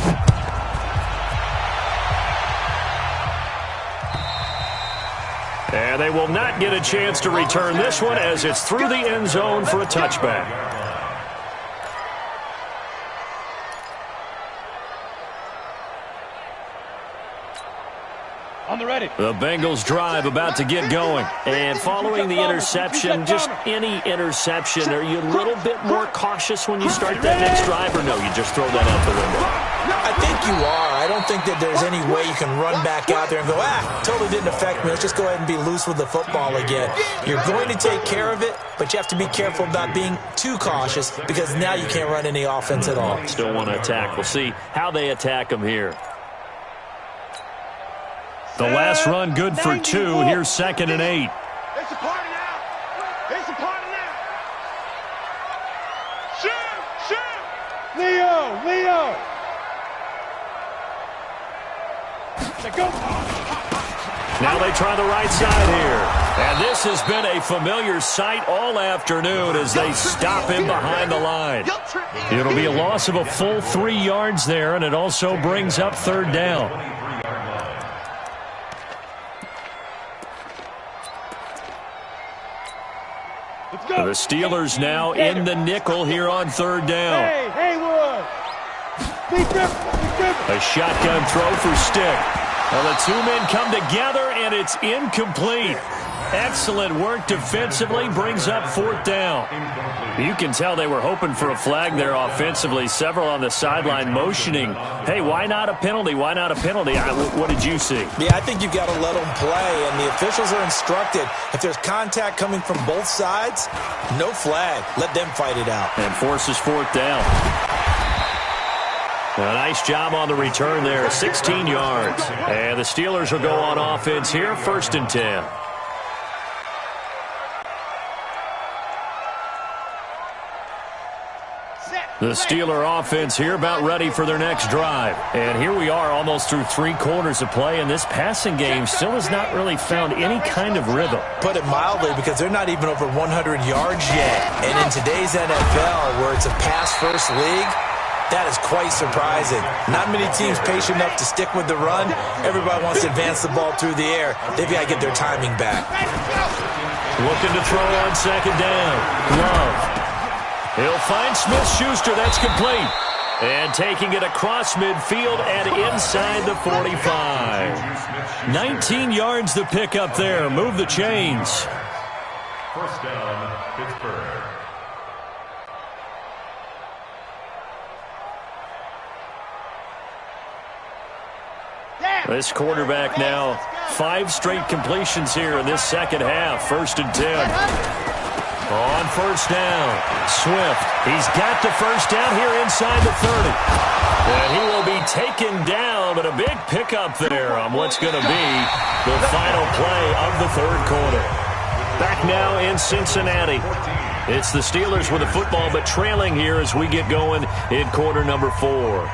[SPEAKER 4] And they will not get a chance to return this one as it's through the end zone for a touchback.
[SPEAKER 7] On the ready.
[SPEAKER 4] The Bengals drive about to get going. And following the interception, just any interception, are you a little bit more cautious when you start that next drive, or no, you just throw that out the window?
[SPEAKER 6] I think you are. I don't think that there's any way you can run back out there and go, totally didn't affect me. Let's just go ahead and be loose with the football again. You're going to take care of it, but you have to be careful about being too cautious because now you can't run any offense at all.
[SPEAKER 4] Still want to attack. We'll see how they attack them here. The last run good for 2. Here's 2nd and 8.
[SPEAKER 8] It's a party now. It's a party now. Shoot! Leo! Let's go.
[SPEAKER 4] Now they try the right side here. And this has been a familiar sight all afternoon as they stop him behind the line. It'll be a loss of a full 3 yards there, and it also brings up 3rd down. The Steelers now in the nickel here on 3rd down.
[SPEAKER 8] Hey, Haywood.
[SPEAKER 4] A shotgun throw for Stick. Well, the 2 men come together, and it's incomplete. Excellent work defensively, brings up 4th down. You can tell they were hoping for a flag there offensively. Several on the sideline motioning, hey, why not a penalty? Why not a penalty? What did you see?
[SPEAKER 6] Yeah, I think you've got to let them play, and the officials are instructed, if there's contact coming from both sides, no flag. Let them fight it out.
[SPEAKER 4] And forces 4th down. A nice job on the return there, 16 yards. And the Steelers will go on offense here, 1st and 10. The Steeler offense here about ready for their next drive. And here we are almost through 3 quarters of play, and this passing game still has not really found any kind of rhythm.
[SPEAKER 6] Put it mildly, because they're not even over 100 yards yet. And in today's NFL, where it's a pass-first league, that is quite surprising. Not many teams patient enough to stick with the run. Everybody wants to advance the ball through the air. They've got to get their timing back.
[SPEAKER 4] Looking to throw on 2nd down. Love. He'll find Smith-Schuster. That's complete. And taking it across midfield and inside the 45. 19 yards the pickup there. Move the chains.
[SPEAKER 5] 1st down, Pittsburgh.
[SPEAKER 4] This quarterback now 5 straight completions here in this second half. 1st and 10. On 1st down, Swift. He's got the 1st down here inside the 30. And he will be taken down, but a big pickup there on what's going to be the final play of the 3rd quarter. Back now in Cincinnati. It's the Steelers with the football, but trailing here as we get going in quarter number 4.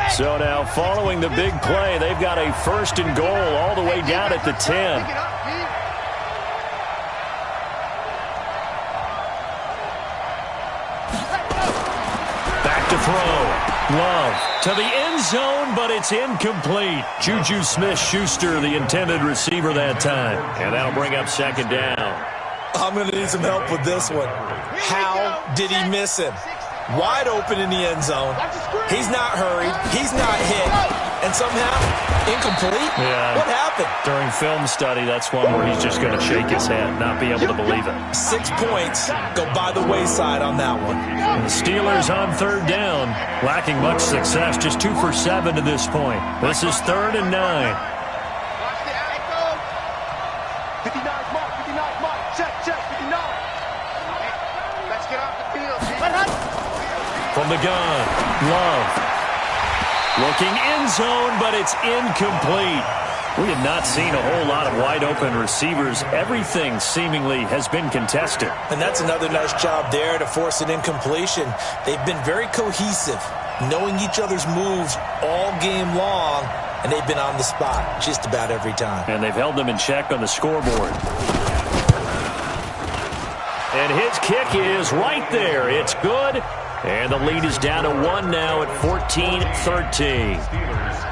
[SPEAKER 4] So now following the big play, they've got a 1st and goal all the way down at the 10. Back to throw. Love to the end zone, but it's incomplete. Juju Smith-Schuster, the intended receiver that time. And that'll bring up 2nd down.
[SPEAKER 6] I'm going to need some help with this one. How did he miss him? Wide open in the end zone. He's not hurried. He's not hit. And somehow, incomplete?
[SPEAKER 4] Yeah.
[SPEAKER 6] What happened?
[SPEAKER 4] During film study, that's one where he's just going to shake his head, not be able to believe it.
[SPEAKER 6] 6 points go by the wayside on that one.
[SPEAKER 4] And the Steelers on 3rd down, lacking much success, just 2 for 7 to this point. This is 3rd and 9.
[SPEAKER 8] 59's mark, 59's mark. Check, 59. Let's get off the field.
[SPEAKER 4] From the gun, Love. Looking end zone, but it's incomplete. We have not seen a whole lot of wide open receivers. Everything seemingly has been contested.
[SPEAKER 6] And that's another nice job there to force an incompletion. They've been very cohesive, knowing each other's moves all game long, and they've been on the spot just about every time.
[SPEAKER 4] And they've held them in check on the scoreboard. And his kick is right there. It's good. And the lead is down to 1 now at 14-13.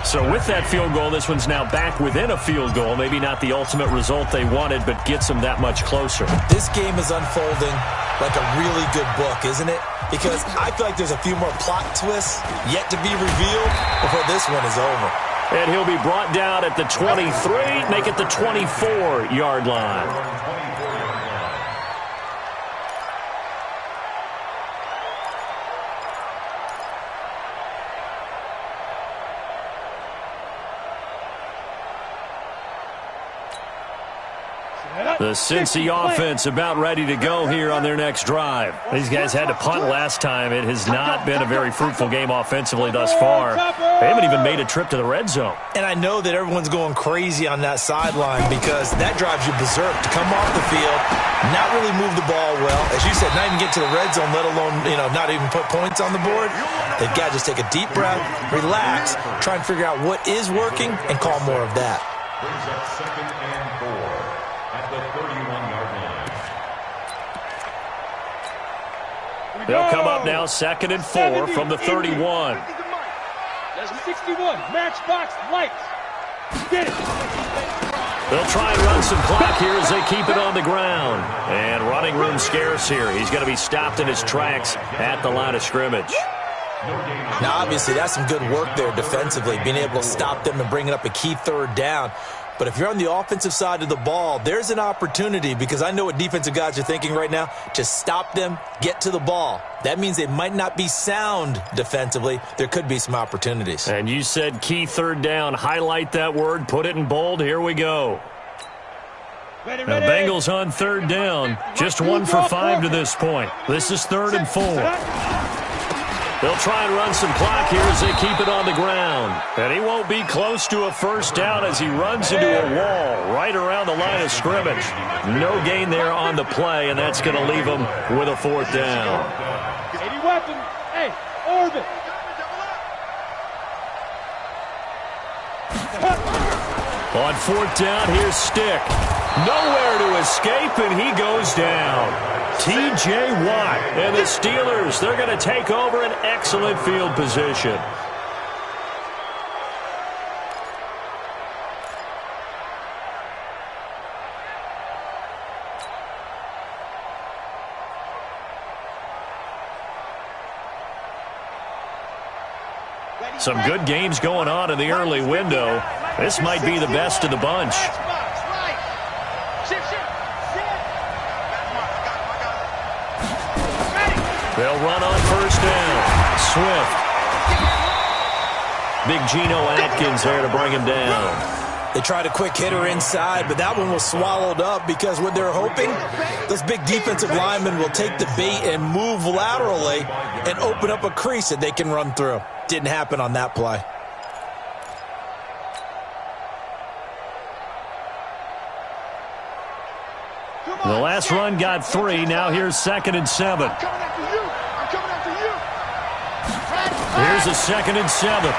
[SPEAKER 4] So with that field goal, this one's now back within a field goal. Maybe not the ultimate result they wanted, but gets them that much closer.
[SPEAKER 6] This game is unfolding like a really good book, isn't it? Because I feel like there's a few more plot twists yet to be revealed before this one is over.
[SPEAKER 4] And he'll be brought down at the 23, make it the 24-yard line. The Cincy offense about ready to go here on their next drive. These guys had to punt last time. It has not been a very fruitful game offensively thus far. They haven't even made a trip to the red zone.
[SPEAKER 6] And I know that everyone's going crazy on that sideline because that drives you berserk to come off the field, not really move the ball well. As you said, not even get to the red zone, let alone, not even put points on the board. They've got to just take a deep breath, relax, try and figure out what is working, and call more of that.
[SPEAKER 5] Brings up 2nd and 4 at the 31-yard line.
[SPEAKER 4] They'll come up now 2nd and 4 from the 31.
[SPEAKER 7] There's 61. Matchbox lights. Get it.
[SPEAKER 4] They'll try and run some clock here as they keep it on the ground. And running room scarce here. He's going to be stopped in his tracks at the line of scrimmage.
[SPEAKER 6] Now, obviously, that's some good work there defensively, being able to stop them and bringing up a key 3rd down. But if you're on the offensive side of the ball, there's an opportunity because I know what defensive guys are thinking right now. Just stop them, get to the ball. That means they might not be sound defensively. There could be some opportunities.
[SPEAKER 4] And you said key 3rd down. Highlight that word. Put it in bold. Here we go.
[SPEAKER 7] Ready,
[SPEAKER 4] The Bengals on 3rd down. Just 1 for 5 to this point. This is 3rd and 4. They'll try and run some clock here as they keep it on the ground. And he won't be close to a first down as he runs into a wall right around the line of scrimmage. No gain there on the play, and that's going to leave him with a 4th down.
[SPEAKER 7] 80 weapon. Hey, orbit.
[SPEAKER 4] On 4th down, here's Stick. Nowhere to escape, and he goes down. T.J. Watt and the Steelers, they're going to take over an excellent field position. Some good games going on in the early window. This might be the best of the bunch. They'll run on 1st down. Swift. Big Geno Atkins there to bring him down.
[SPEAKER 6] They tried a quick hitter inside, but that one was swallowed up because what they're hoping, those big defensive linemen will take the bait and move laterally and open up a crease that they can run through. Didn't happen on that play.
[SPEAKER 4] The last run got 3. Now here's 2nd and 7. Here's a 2nd and 7.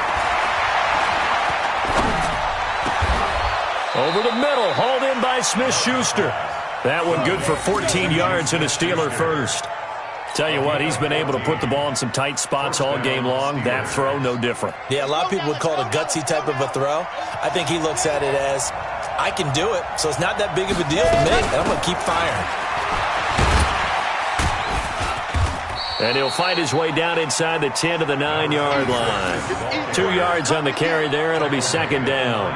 [SPEAKER 4] Over the middle, hauled in by Smith-Schuster. That one good for 14 yards and a Steeler first. Tell you what, he's been able to put the ball in some tight spots all game long. That throw, no different.
[SPEAKER 6] Yeah, a lot of people would call it a gutsy type of a throw. I think he looks at it as, I can do it, so it's not that big of a deal to me, and I'm going to keep firing.
[SPEAKER 4] And he'll find his way down inside the 10 to the 9-yard line. 2 yards on the carry there, and it'll be 2nd down.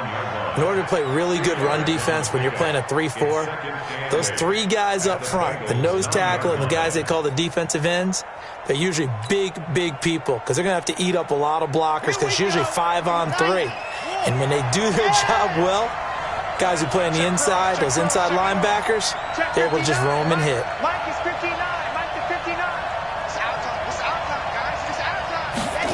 [SPEAKER 6] In order to play really good run defense when you're playing a 3-4, those 3 guys up front, the nose tackle and the guys they call the defensive ends, they're usually big, big people because they're going to have to eat up a lot of blockers because it's usually 5 on 3. And when they do their job well, guys who play on the inside, those inside linebackers, they're able to just roam and hit.
[SPEAKER 7] Mike is 59. Mike is 59. It's outside. It's outside, guys. It's outside.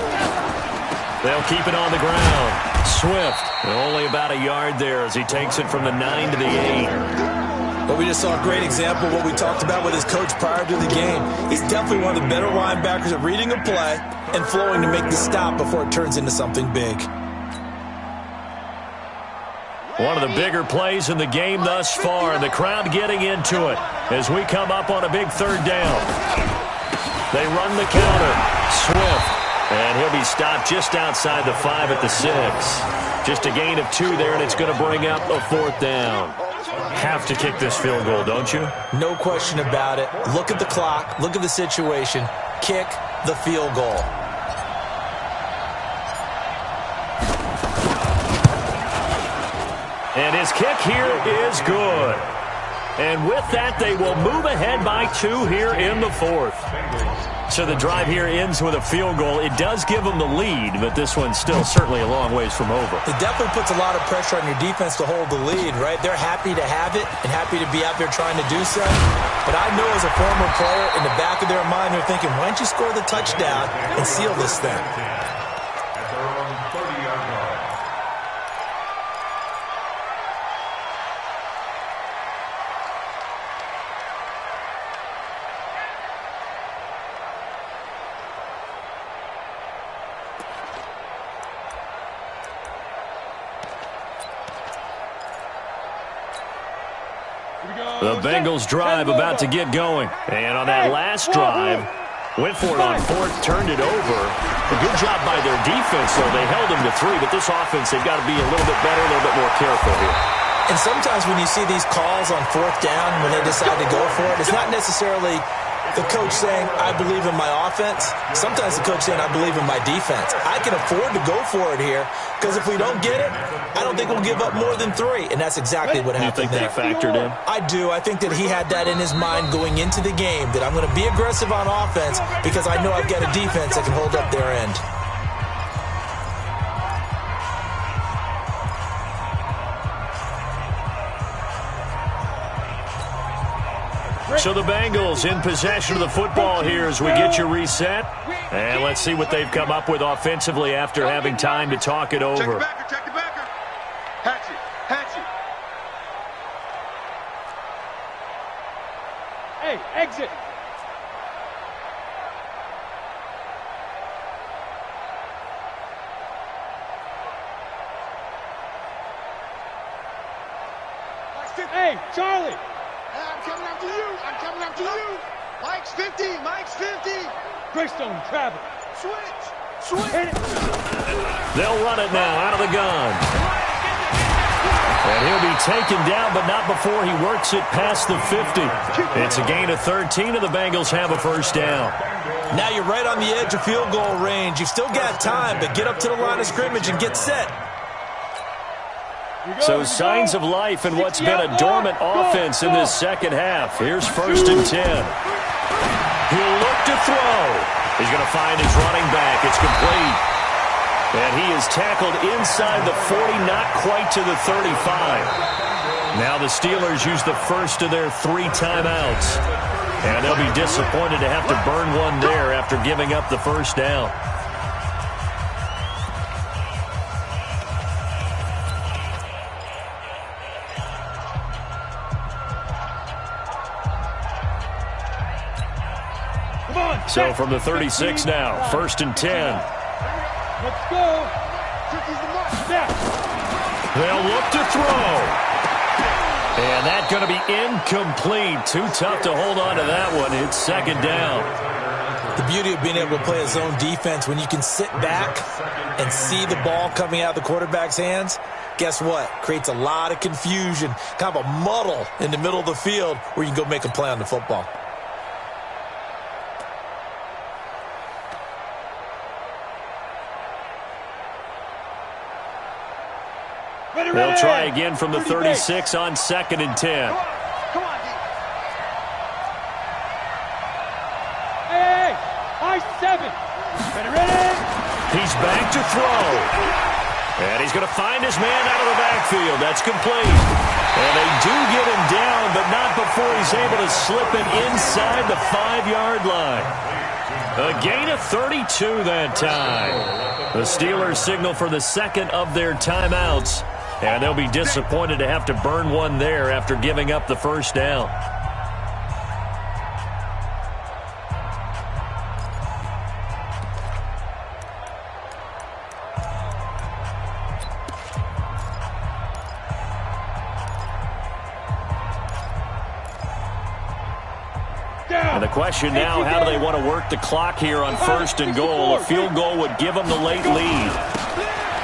[SPEAKER 4] They'll keep it on the ground. Swift, only about a yard there as he takes it from the 9 to the 8.
[SPEAKER 6] Well, we just saw a great example of what we talked about with his coach prior to the game. He's definitely one of the better linebackers at reading a play and flowing to make the stop before it turns into something big.
[SPEAKER 4] One of the bigger plays in the game thus far, and the crowd getting into it as we come up on a big 3rd down. They run the counter. Swift. And he'll be stopped just outside the 5 at the 6. Just a gain of 2 there, and it's going to bring up a 4th down. Have to kick this field goal, don't you?
[SPEAKER 6] No question about it. Look at the clock. Look at the situation. Kick the field goal.
[SPEAKER 4] And his kick here is good. And with that, they will move ahead by 2 here in the fourth. So the drive here ends with a field goal. It does give them the lead, but this one's still certainly a long ways from over.
[SPEAKER 6] It definitely puts a lot of pressure on your defense to hold the lead, right? They're happy to have it and happy to be out there trying to do so. But I know as a former player, in the back of their mind, they're thinking, why don't you score the touchdown and seal this thing?
[SPEAKER 5] At their own 30-yard line.
[SPEAKER 4] The Bengals drive about to get going. And on that last drive, went for it on fourth, turned it over. A good job by their defense, though. They held them to 3, but this offense, they've got to be a little bit better, a little bit more careful here.
[SPEAKER 6] And sometimes when you see these calls on fourth down, when they decide to go for it, it's not necessarily the coach saying, I believe in my offense. Sometimes the coach saying, I believe in my defense. I can afford to go for it here because if we don't get it, I don't think we'll give up more than 3. And that's exactly what happened there.
[SPEAKER 4] You think that factored in?
[SPEAKER 6] I do. I think that he had that in his mind going into the game, that I'm going to be aggressive on offense because I know I've got a defense that can hold up their end.
[SPEAKER 4] So the Bengals in possession of the football here as we get you reset. And let's see what they've come up with offensively after having time to talk it over.
[SPEAKER 8] Check the backer, check the backer. Hatch it, hatch it.
[SPEAKER 7] Hey, exit. Hey, Charlie.
[SPEAKER 8] I'm coming after you. I'm coming after you. Mike's 50. Mike's 50.
[SPEAKER 7] Greystone travel.
[SPEAKER 8] Switch. Switch.
[SPEAKER 4] They'll run it now out of the gun. And he'll be taken down, but not before he works it past the 50. It's a gain of 13, and the Bengals have a first down.
[SPEAKER 6] Now you're right on the edge of field goal range. You've still got time, but get up to the line of scrimmage and get set.
[SPEAKER 4] So signs of life in what's been a dormant offense in this second half. Here's 1st and 10. He'll look to throw. He's going to find his running back. It's complete. And he is tackled inside the 40, not quite to the 35. Now the Steelers use the first of their 3 timeouts. And they'll be disappointed to have to burn one there after giving up the first down. So from the 36 now, 1st and 10.
[SPEAKER 7] Let's go.
[SPEAKER 4] They'll look to throw. And that's going to be incomplete. Too tough to hold on to that one. It's 2nd down.
[SPEAKER 6] The beauty of being able to play a zone defense, when you can sit back and see the ball coming out of the quarterback's hands, guess what? Creates a lot of confusion, kind of a muddle in the middle of the field where you can go make a play on the football.
[SPEAKER 4] They'll try again from the 36 on 2nd and 10.
[SPEAKER 8] Come on, D.
[SPEAKER 7] Hey, I-7. Ready?
[SPEAKER 4] He's back to throw. And he's going to find his man out of the backfield. That's complete. And they do get him down, but not before he's able to slip it inside the 5-yard line. A gain of 32 that time. The Steelers signal for the 2nd of their timeouts. And they'll be disappointed to have to burn one there after giving up the first down. And the question now, how do they want to work the clock here on 1st and goal? A field goal would give them the late lead.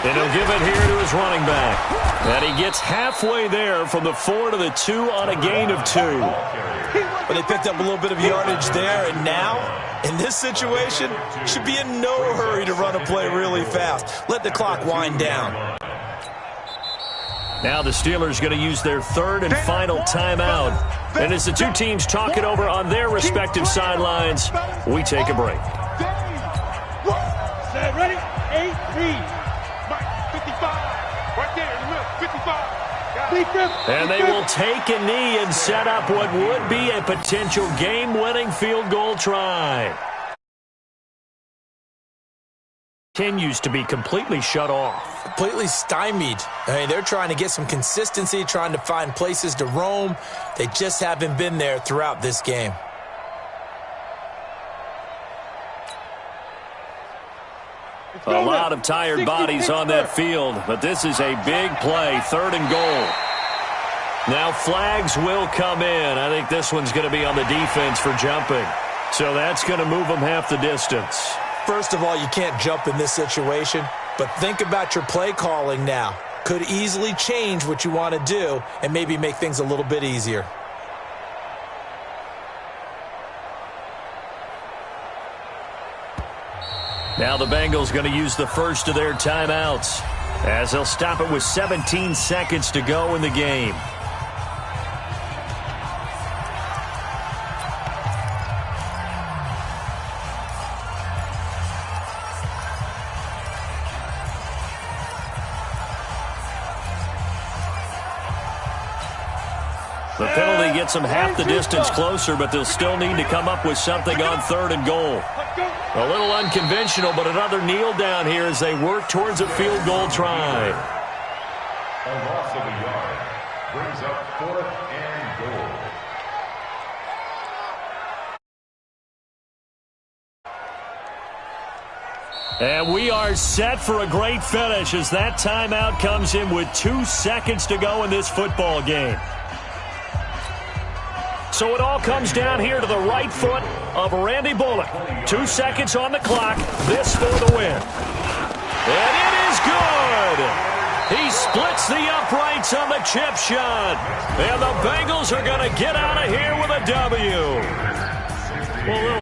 [SPEAKER 4] And he'll give it here to his running back. And he gets halfway there from the 4 to the 2 on a gain of 2.
[SPEAKER 6] But they picked up a little bit of yardage there, and now, in this situation, should be in no hurry to run a play really fast. Let the clock wind down.
[SPEAKER 4] Now the Steelers going to use their 3rd and final timeout And as the two teams talk it over on their respective sidelines, we take a break.
[SPEAKER 7] Set, ready? 8-3. Mike, 55. Right there in the middle, 55.
[SPEAKER 4] And they will take a knee and set up what would be a potential game-winning field goal try. Continues to be completely shut off.
[SPEAKER 6] Completely stymied. I mean, they're trying to get some consistency, trying to find places to roam. They just haven't been there throughout this game.
[SPEAKER 4] A lot of tired bodies on that field, but this is a big play, 3rd and goal. Now flags will come in. I think this one's going to be on the defense for jumping. So that's going to move them half the distance.
[SPEAKER 6] First of all, you can't jump in this situation, but think about your play calling now. Could easily change what you want to do and maybe make things a little bit easier.
[SPEAKER 4] Now the Bengals going to use the first of their timeouts as they'll stop it with 17 seconds to go in the game. The penalty gets them half the distance closer, but they'll still need to come up with something on 3rd and goal. A little unconventional, but another kneel down here as they work towards a field goal try.
[SPEAKER 5] A loss of a yard brings up 4th and goal.
[SPEAKER 4] And we are set for a great finish as that timeout comes in with 2 seconds to go in this football game. So it all comes down here to the right foot of Randy Bullock. 2 seconds on the clock. This for the win. And it is good. He splits the uprights on the chip shot. And the Bengals are going to get out of here with a W. Well,